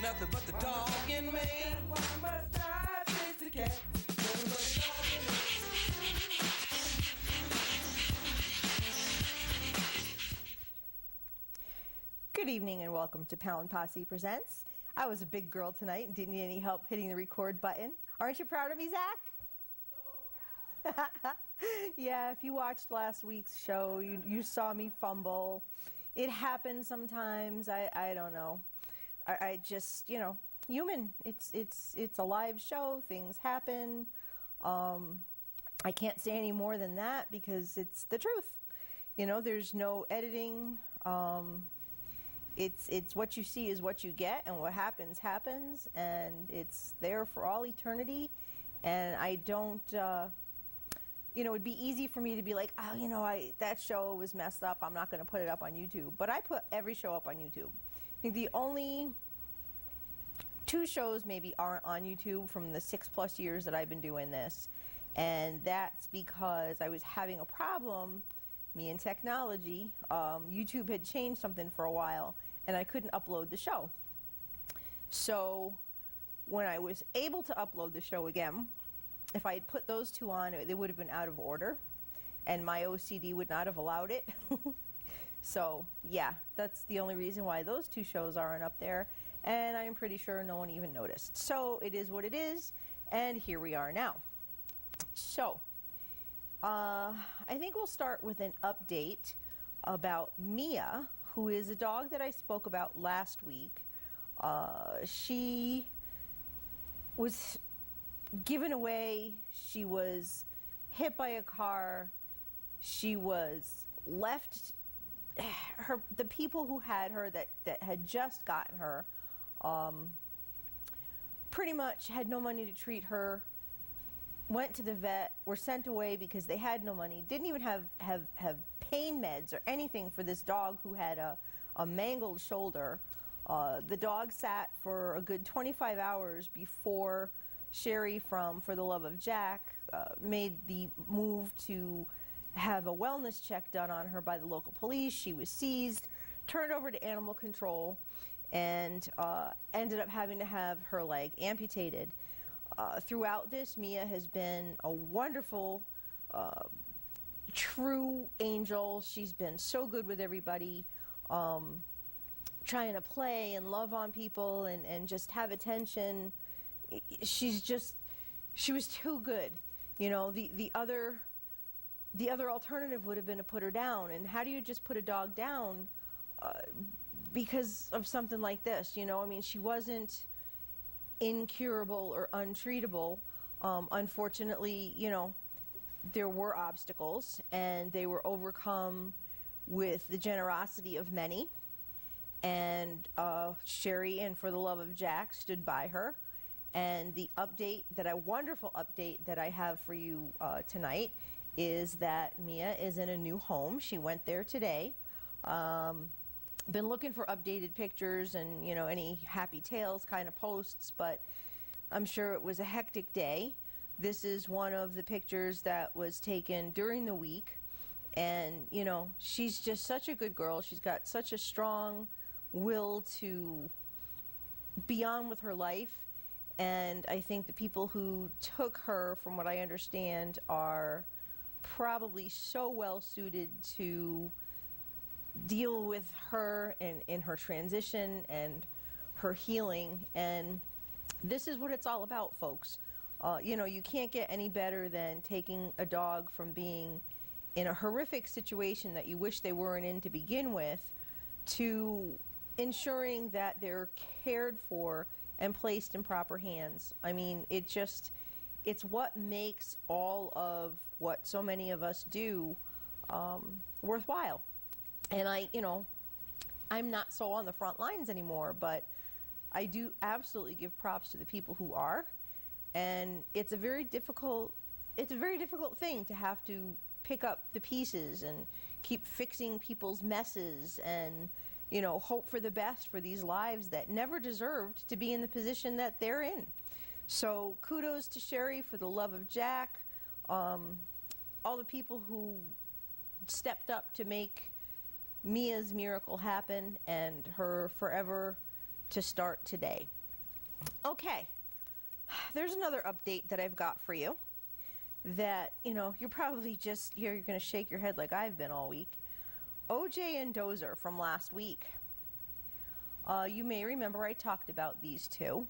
nothing but the dog in me. That's why I must die, chase the cat. Good evening and welcome to Posse Presents. I was a big girl tonight and didn't need any help hitting the record button. Aren't you proud of me, Zach? So proud. Yeah, if you watched last week's show, you saw me fumble. It happens sometimes. I don't know. I just, you know, human. It's a live show. Things happen. I can't say any more than that because it's the truth. You know, there's no editing. It's what you see is what you get, and what happens, happens, and it's there for all eternity. And I don't, you know, it'd be easy for me to be like, oh, you know, that show was messed up. I'm not going to put it up on YouTube. But I put every show up on YouTube. I think the only 2 shows maybe aren't on YouTube from the 6+ years that I've been doing this. And that's because I was having a problem, me and technology. YouTube had changed something for a while, and I couldn't upload the show. So when I was able to upload the show again, if I had put those 2 on, they would have been out of order, and my OCD would not have allowed it. So yeah, that's the only reason why those 2 shows aren't up there, and I'm pretty sure no one even noticed. So it is what it is, and here we are now. So I think we'll start with an update about Mia, who is a dog that I spoke about last week. She was given away. She was hit by a car. She was left. The people who had her that had just gotten her pretty much had no money to treat her. Went to the vet, were sent away because they had no money, didn't even have pain meds or anything for this dog who had a mangled shoulder. The dog sat for a good 25 hours before Sherry from For the Love of Jack made the move to have a wellness check done on her by the local police. She was seized, turned over to animal control, and ended up having to have her leg amputated. Throughout this, Mia has been a wonderful, true angel. She's been so good with everybody, trying to play and love on people and just have attention. She was too good. You know, the other alternative would have been to put her down. And how do you just put a dog down because of something like this? You know, I mean, she wasn't incurable or untreatable. Unfortunately, you know, there were obstacles, and they were overcome with the generosity of many. And Sherry and For the Love of Jack stood by her. And the wonderful update that I have for you tonight is that Mia is in a new home. She went there today. Been looking for updated pictures and, you know, any happy tales kind of posts, but I'm sure it was a hectic day. This is one of the pictures that was taken during the week, and, you know, she's just such a good girl. She's got such a strong will to be on with her life, and I think the people who took her, from what I understand, are probably so well suited to deal with her in her transition and her healing. And this is what it's all about, folks. You know, you can't get any better than taking a dog from being in a horrific situation that you wish they weren't in to begin with, to ensuring that they're cared for and placed in proper hands. I mean, it's what makes all of what so many of us do worthwhile. And I'm not so on the front lines anymore, but I do absolutely give props to the people who are. And it's a very difficult thing to have to pick up the pieces and keep fixing people's messes and, you know, hope for the best for these lives that never deserved to be in the position that they're in. So kudos to Sherry, For the Love of Jack, all the people who stepped up to make Mia's miracle happen and her forever to start today. Okay, there's another update that I've got for you that, you're probably just, you're going to shake your head like I've been all week. OJ and Dozer from last week. You may remember I talked about these two.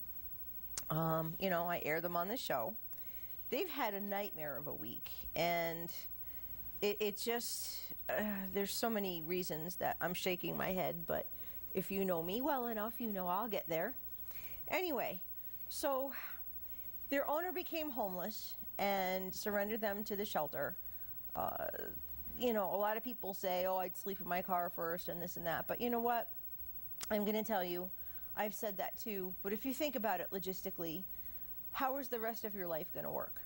I air them on the show. They've had a nightmare of a week, and it just, there's so many reasons that I'm shaking my head, but if you know me well enough, you know I'll get there. Anyway, so their owner became homeless and surrendered them to the shelter. A lot of people say, oh, I'd sleep in my car first and this and that. But you know what? I'm going to tell you, I've said that too. But if you think about it logistically, how is the rest of your life going to work?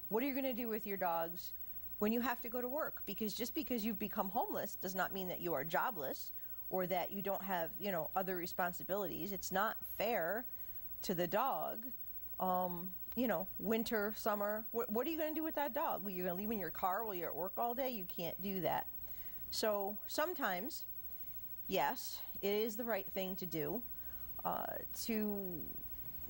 What are you going to do with your dogs when you have to go to work? Because just because you've become homeless does not mean that you are jobless or that you don't have, other responsibilities. It's not fair to the dog. Winter, summer, what are you going to do with that dog? Are you going to leave him in your car while you're at work all day? You can't do that. So sometimes, yes, it is the right thing to do to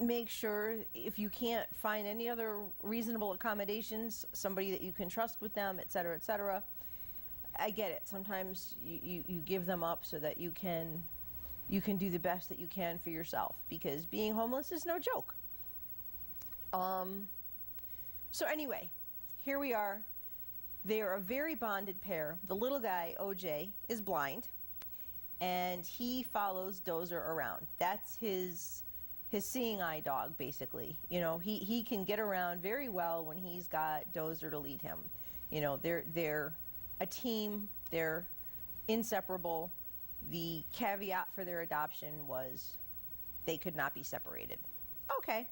make sure if you can't find any other reasonable accommodations, somebody that you can trust with them, et cetera, et cetera. I get it. Sometimes you give them up so that you can do the best that you can for yourself, because being homeless is no joke. So anyway, here we are. They are a very bonded pair. The little guy, OJ, is blind, and he follows Dozer around. That's his seeing eye dog, basically. He can get around very well when he's got Dozer to lead him. They're a team. They're inseparable. The caveat for their adoption was they could not be separated. Okay.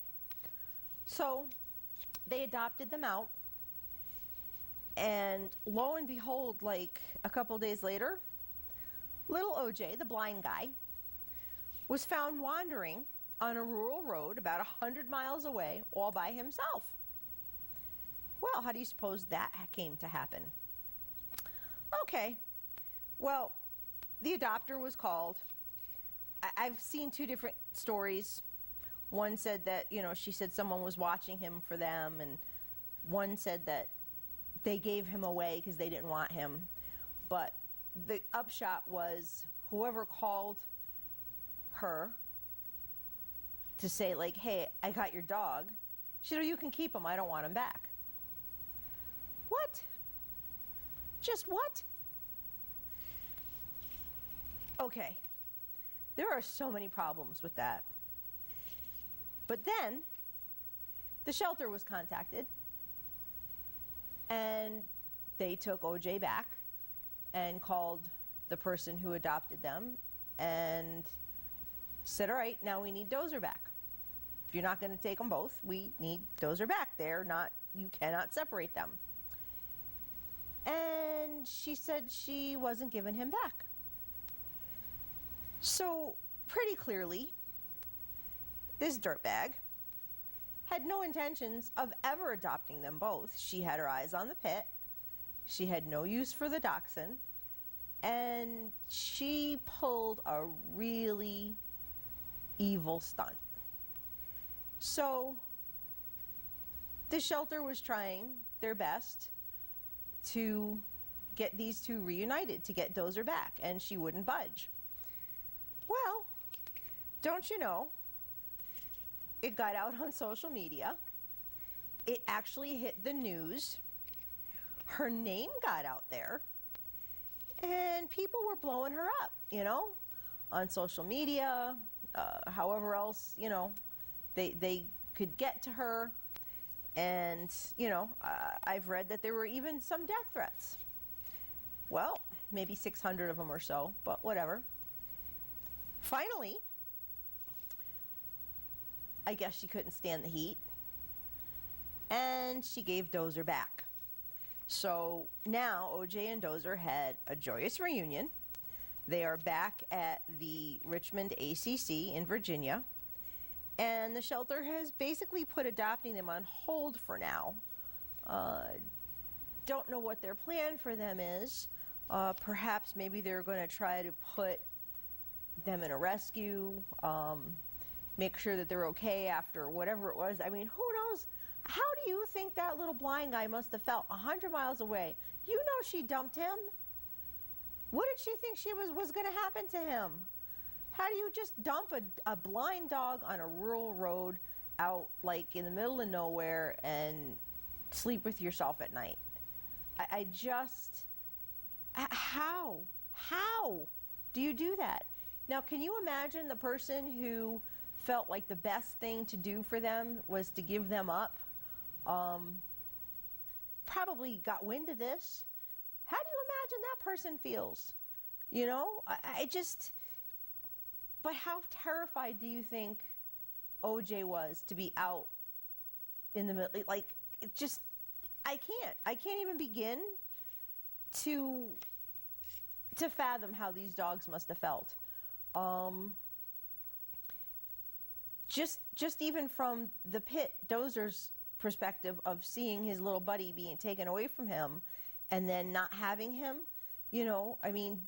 So they adopted them out, and lo and behold, like a couple days later, little OJ, the blind guy, was found wandering on a rural road about 100 miles away all by himself. Well, how do you suppose that came to happen? Okay, well, the adopter was called. I've seen two different stories. One said that, she said someone was watching him for them, and one said that they gave him away because they didn't want him. But the upshot was whoever called her to say, like, hey, I got your dog, she said, oh, you can keep him. I don't want him back. What? Just what? Okay. There are so many problems with that. But then the shelter was contacted, and they took OJ back and called the person who adopted them and said, all right, now we need Dozer back. If you're not going to take them both, we need Dozer back. You cannot separate them. And she said she wasn't giving him back. So pretty clearly, this dirtbag had no intentions of ever adopting them both. She had her eyes on the pit. She had no use for the dachshund. And she pulled a really evil stunt. So the shelter was trying their best to get these two reunited, to get Dozer back, and she wouldn't budge. Well, don't you know, it got out on social media. It actually hit the news. Her name got out there, and people were blowing her up, on social media, however else, they could get to her. And, I've read that there were even some death threats. Well, maybe 600 of them or so, but whatever. Finally, I guess she couldn't stand the heat, and she gave Dozer back. So now OJ and Dozer had a joyous reunion. They are back at the Richmond ACC in Virginia, and the shelter has basically put adopting them on hold for now. Don't know what their plan for them is. Perhaps maybe they're going to try to put them in a rescue. make sure that they're okay after whatever it was. I mean, who knows? How do you think that little blind guy must have felt 100 miles away? You know she dumped him. What did she think was going to happen to him? How do you just dump a blind dog on a rural road out like in the middle of nowhere and sleep with yourself at night? I just, how do you do that? Now, can you imagine the person who felt like the best thing to do for them was to give them up? Probably got wind of this. How do you imagine that person feels? You know, I just, but how terrified do you think OJ was to be out in the middle? Like, it just, I can't even begin to fathom how these dogs must have felt. Just even from the pit Dozer's perspective of seeing his little buddy being taken away from him and then not having him, you know, I mean,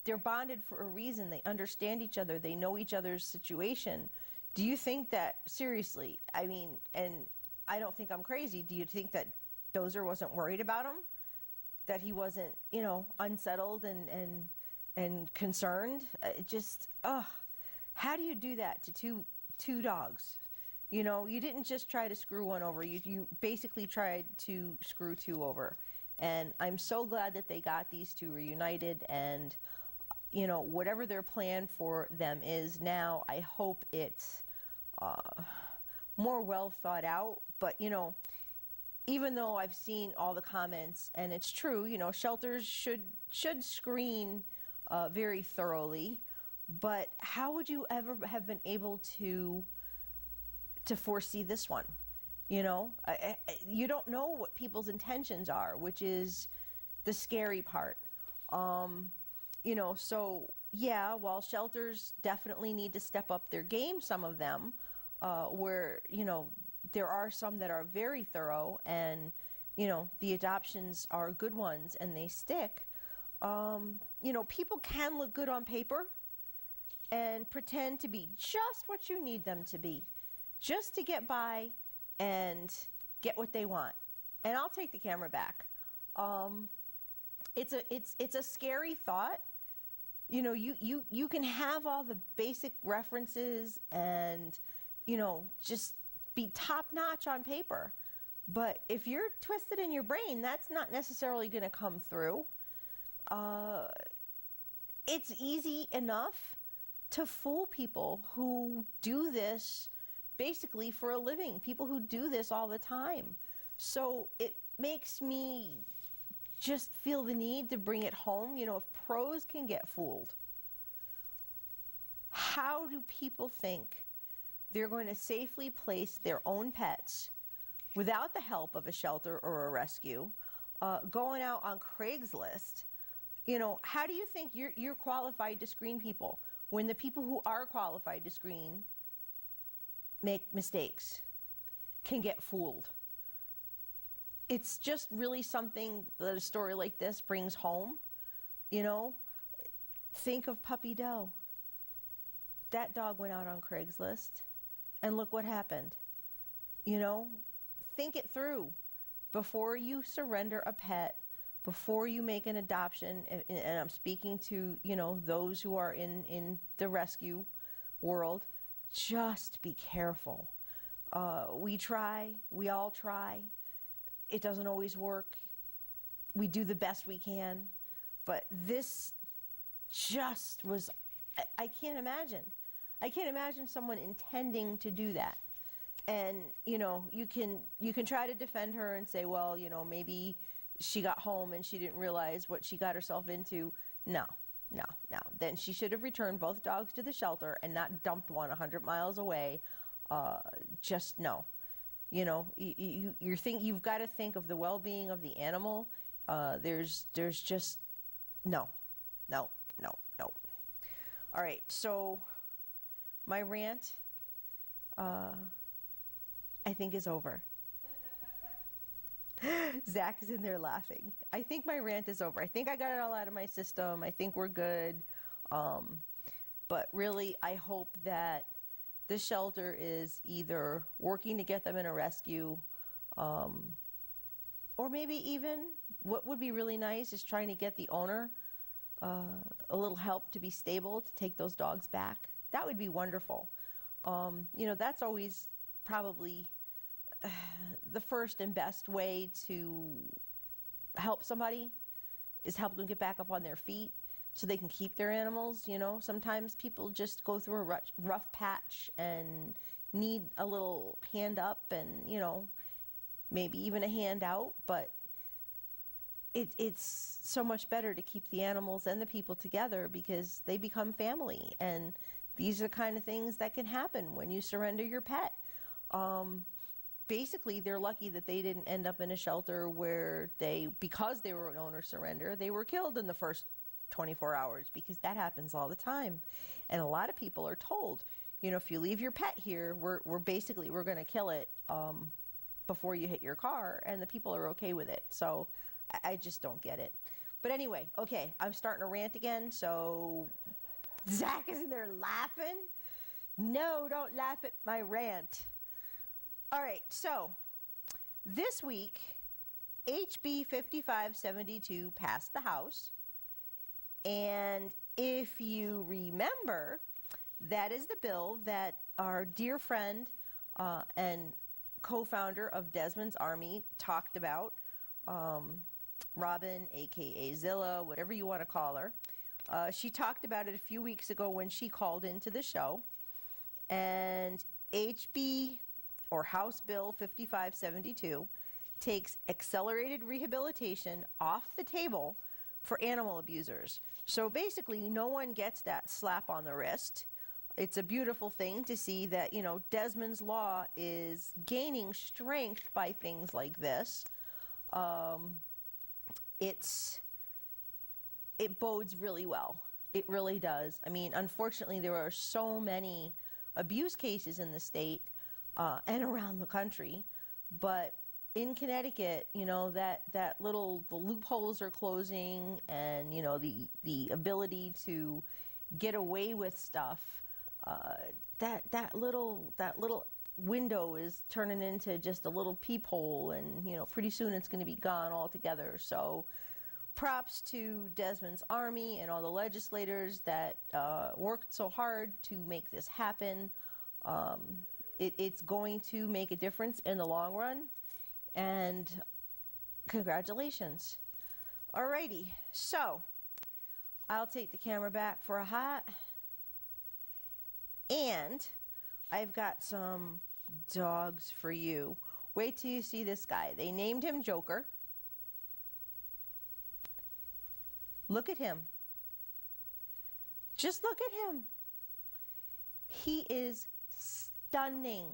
they're bonded for a reason. They understand each other. They know each other's situation. Do you think that, seriously, I mean, and I don't think I'm crazy, do you think that Dozer wasn't worried about him? That he wasn't, you know, unsettled and concerned? How do you do that to two dogs? You know, you didn't just try to screw one over. You basically tried to screw two over. And I'm so glad that they got these two reunited, and, you know, whatever their plan for them is now, I hope it's more well thought out. But, you know, even though I've seen all the comments, and it's true, you know, shelters should screen very thoroughly, but how would you ever have been able to foresee this one? You know, you don't know what people's intentions are, which is the scary part. You know, so yeah, while shelters definitely need to step up their game, some of them, where, you know, there are some that are very thorough, and, you know, the adoptions are good ones and they stick. You know, people can look good on paper and pretend to be just what you need them to be, just to get by and get what they want. And I'll take the camera back. It's a scary thought. You know, you can have all the basic references and, you know, just be top notch on paper. But if you're twisted in your brain, that's not necessarily going to come through. It's easy enough to fool people who do this basically for a living, people who do this all the time. So it makes me just feel the need to bring it home. You know, if pros can get fooled, how do people think they're going to safely place their own pets without the help of a shelter or a rescue, going out on Craigslist? You know, how do you think you're qualified to screen people when the people who are qualified to screen make mistakes, can get fooled? It's just really something that a story like this brings home. You know, think of Puppy Doe. That dog went out on Craigslist, and look what happened. You know, think it through before you surrender a pet, before you make an adoption. And I'm speaking to, you know, those who are in the rescue world. Just be careful. We all try. It doesn't always work. We do the best we can. But this just was, I can't imagine. I can't imagine someone intending to do that. And, you know, you can try to defend her and say, well, you know, maybe she got home and she didn't realize what she got herself into. No. Then she should have returned both dogs to the shelter and not dumped one 100 miles away. Just no. You know, you've got to think of the well-being of the animal. There's just no. All right, so my rant, I think, is over. Zach is in there laughing. I think my rant is over. I think I got it all out of my system. I think we're good. But really, I hope that the shelter is either working to get them in a rescue, or maybe even what would be really nice is trying to get the owner a little help to be stable to take those dogs back. That would be wonderful. That's always probably the first and best way to help somebody is help them get back up on their feet so they can keep their animals. Sometimes people just go through a rough patch and need a little hand up and, maybe even a hand out, but it's so much better to keep the animals and the people together because they become family. And these are the kind of things that can happen when you surrender your pet. Basically, they're lucky that they didn't end up in a shelter where because they were an owner surrender, they were killed in the first 24 hours, because that happens all the time. And a lot of people are told, if you leave your pet here, we're going to kill it before you hit your car, and the people are okay with it. So I just don't get it. But anyway, okay, I'm starting to rant again, so Zach is in there laughing. No, don't laugh at my rant. All right, so this week, HB 5572 passed the House. And if you remember, that is the bill that our dear friend and co-founder of Desmond's Army talked about. Robin, aka Zilla, whatever you want to call her. She talked about it a few weeks ago when she called into the show. And HB, or House Bill 5572, takes accelerated rehabilitation off the table for animal abusers. So basically, no one gets that slap on the wrist. It's a beautiful thing to see that, Desmond's Law is gaining strength by things like this. It bodes really well. It really does. I mean, unfortunately, there are so many abuse cases in the state and around the country, but in Connecticut, the loopholes are closing, and the ability to get away with stuff. That little window is turning into just a little peephole, and pretty soon it's going to be gone altogether. So props to Desmond's Army and all the legislators that worked so hard to make this happen. It's going to make a difference in the long run, and congratulations. Alrighty, so I'll take the camera back for a hot. And I've got some dogs for you. Wait till you see this guy. They named him Joker. Look at him. Just look at him. He is stunning.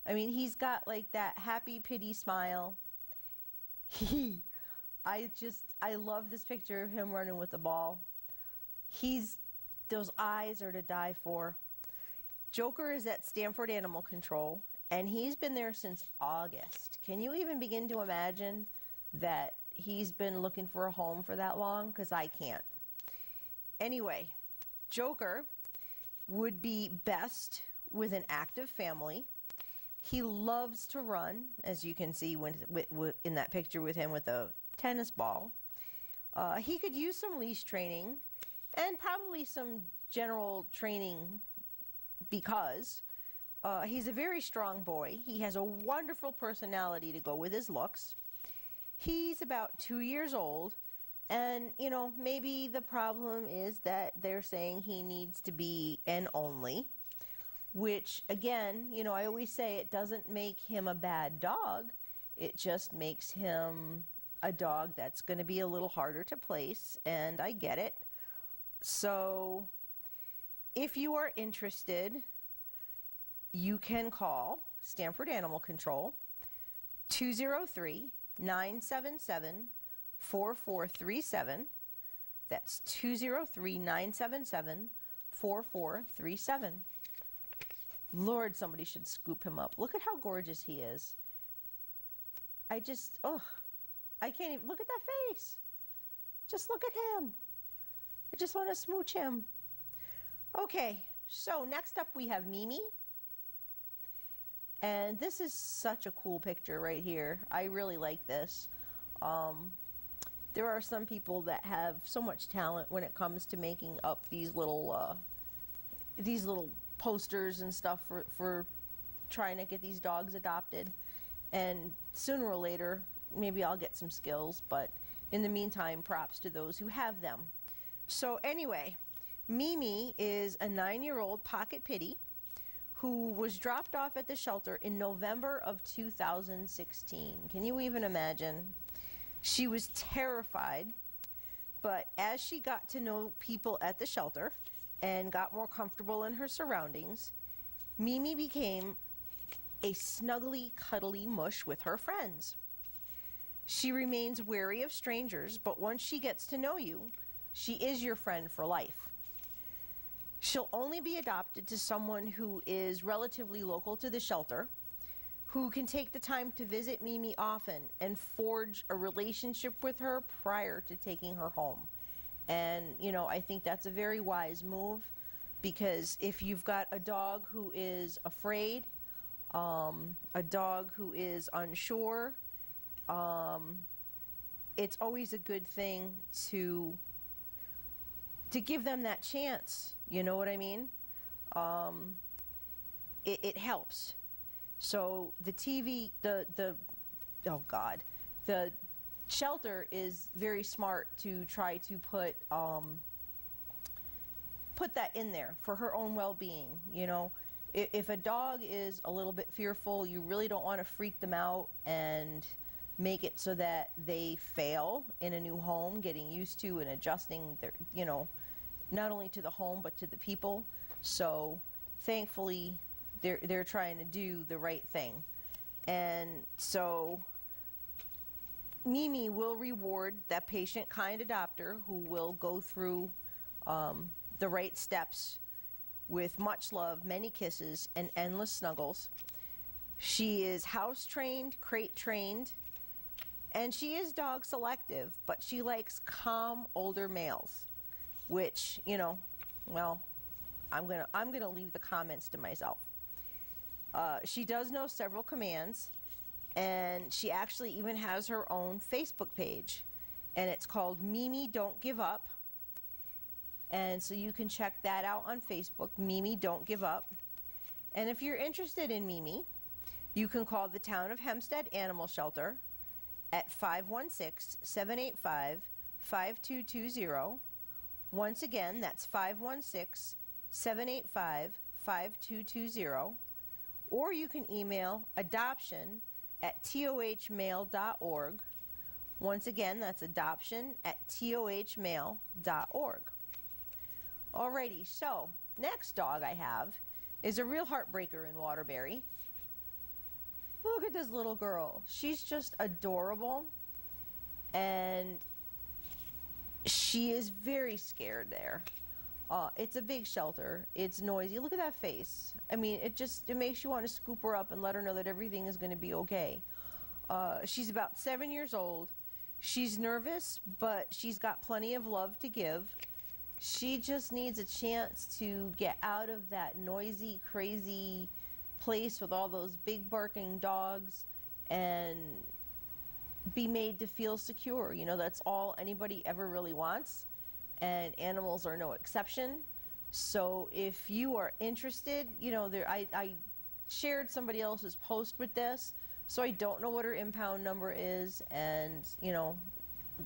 I mean, he's got like that happy pity smile. I love this picture of him running with the ball. Those eyes are to die for. Joker is at Stanford Animal Control, and he's been there since August. Can you even begin to imagine that he's been looking for a home for that long? Because I can't. Anyway, Joker would be best with an active family. He loves to run, as you can see in that picture with him with a tennis ball. He could use some leash training and probably some general training, because he's a very strong boy. He has a wonderful personality to go with his looks. He's about 2 years old, and maybe the problem is that they're saying he needs to be an only, which again, I always say it doesn't make him a bad dog. It just makes him a dog that's going to be a little harder to place, and I get it. So if you are interested, you can call Stanford Animal Control, 203-977-4437. That's 203-977-4437. Lord, somebody should scoop him up. Look at how gorgeous he is. I can't even, look at that face. Just look at him. I just want to smooch him. Okay, So next up we have Mimi. And this is such a cool picture right here. I really like this. There are some people that have so much talent when it comes to making up these little posters and stuff for trying to get these dogs adopted. And sooner or later, maybe I'll get some skills, but in the meantime, props to those who have them. So anyway, Mimi is a 9-year-old pocket pitty who was dropped off at the shelter in November of 2016. Can you even imagine? She was terrified, but as she got to know people at the shelter and got more comfortable in her surroundings, Mimi became a snuggly, cuddly mush with her friends. She remains wary of strangers, but once she gets to know you, she is your friend for life. She'll only be adopted to someone who is relatively local to the shelter, who can take the time to visit Mimi often and forge a relationship with her prior to taking her home. And, you know, I think that's a very wise move, because if you've got a dog who is afraid, a dog who is unsure, it's always a good thing to give them that chance. You know what I mean? It helps. So the shelter is very smart to try to put that in there for her own well-being. You know, if a dog is a little bit fearful, you really don't want to freak them out and make it so that they fail in a new home, getting used to and adjusting their, you know, not only to the home but to the people. So thankfully they're trying to do the right thing. And so Mimi will reward that patient, kind adopter who will go through the right steps with much love, many kisses, and endless snuggles. She is house trained, crate trained, and she is dog selective, but she likes calm older males, which, you know, well, I'm gonna leave the comments to myself. She does know several commands, and she actually even has her own Facebook page, and it's called Mimi Don't Give Up. And so you can check that out on Facebook, Mimi Don't Give Up. And if you're interested in Mimi, you can call the Town of Hempstead Animal Shelter at 516-785-5220. Once again, that's 516-785-5220. Or you can email adoption@tohmail.org. Once again, that's adoption@tohmail.org. Alrighty, so next dog I have is a real heartbreaker in Waterbury. Look at this little girl. She's just adorable, and she is very scared there. It's a big shelter. It's noisy. Look at that face. I mean, it makes you want to scoop her up and let her know that everything is going to be okay. She's about 7 years old. She's nervous, but she's got plenty of love to give. She just needs a chance to get out of that noisy, crazy place with all those big barking dogs and be made to feel secure. You know, that's all anybody ever really wants, and animals are no exception. So if you are interested, you know, I shared somebody else's post with this, so I don't know what her impound number is, and, you know,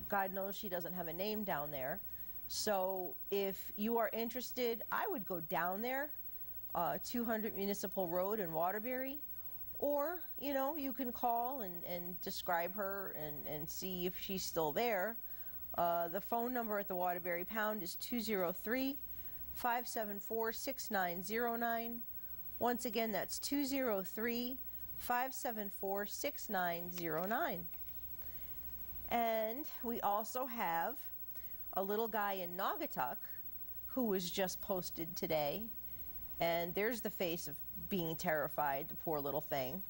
God knows she doesn't have a name down there. So if you are interested, I would go down there, 200 Municipal Road in Waterbury, or, you know, you can call and describe her and see if she's still there. The phone number at the Waterbury Pound is 203-574-6909. Once again, that's 203-574-6909. And we also have a little guy in Naugatuck who was just posted today, and there's the face of being terrified, the poor little thing.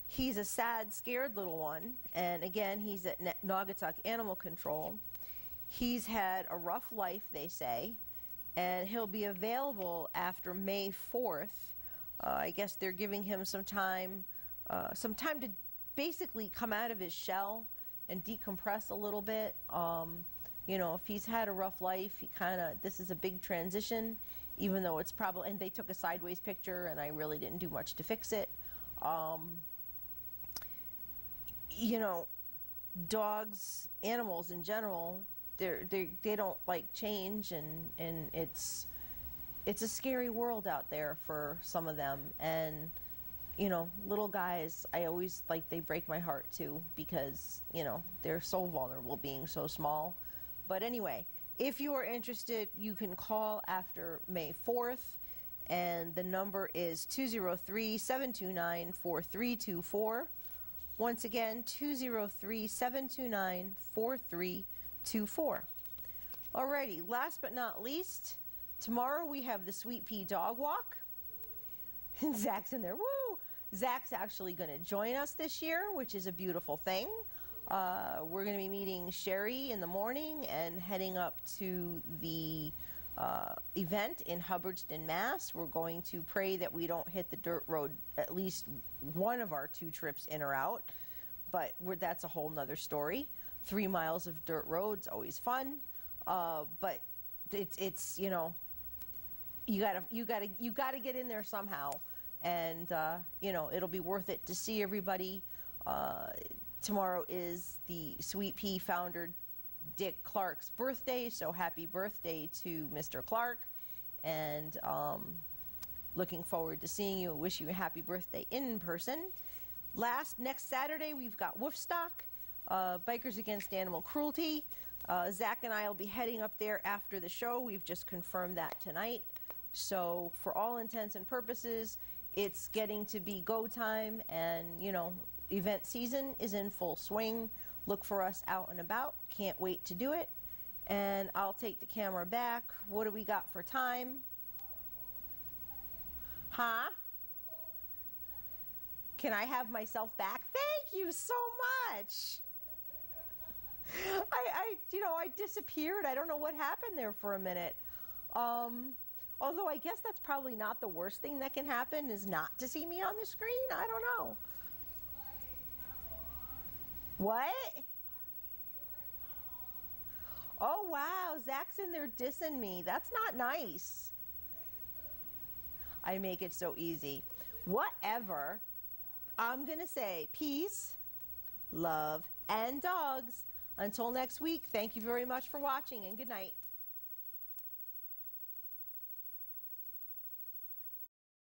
He's a sad, scared little one, and again, he's at Naugatuck Animal Control. He's had a rough life, they say, and he'll be available after May 4th. I guess they're giving him some time to basically come out of his shell and decompress a little bit. You know, if he's had a rough life, this is a big transition, even though it's probably, and they took a sideways picture and I really didn't do much to fix it. You know, dogs, animals in general, they don't like change, and it's a scary world out there for some of them. And you know, little guys, they break my heart too, because you know, they're so vulnerable being so small. But anyway, if you are interested, you can call after May 4th, and the number is 203-729-4324. Once again, 203-729-4324. Alrighty, last but not least, tomorrow we have the Sweet Pea Dog Walk. And Zach's in there, woo! Zach's actually going to join us this year, which is a beautiful thing. We're going to be meeting Sherry in the morning and heading up to the event in Hubbardston, Mass. We're going to pray that we don't hit the dirt road at least one of our 2 trips in or out, but that's a whole nother story. 3 miles of dirt road's always fun, but it's you know, you gotta get in there somehow, and you know, it'll be worth it to see everybody. Tomorrow is the Sweet Pea founder Dick Clark's birthday, so happy birthday to Mr. Clark, and looking forward to seeing you. Wish you a happy birthday in person. Next Saturday we've got Woofstock, Bikers Against Animal Cruelty. Zach and I will be heading up there after the show. We've just confirmed that tonight. So for all intents and purposes, it's getting to be go time, and you know, event season is in full swing. Look for us out and about. Can't wait to do it. And I'll take the camera back. What do we got for time? Huh? Can I have myself back? Thank you so much. I disappeared. I don't know what happened there for a minute. Although I guess that's probably not the worst thing that can happen, is not to see me on the screen. I don't know. What? Oh, wow. Zach's in there dissing me. That's not nice. I make it so easy. Whatever. I'm going to say peace, love, and dogs. Until next week, thank you very much for watching, and good night.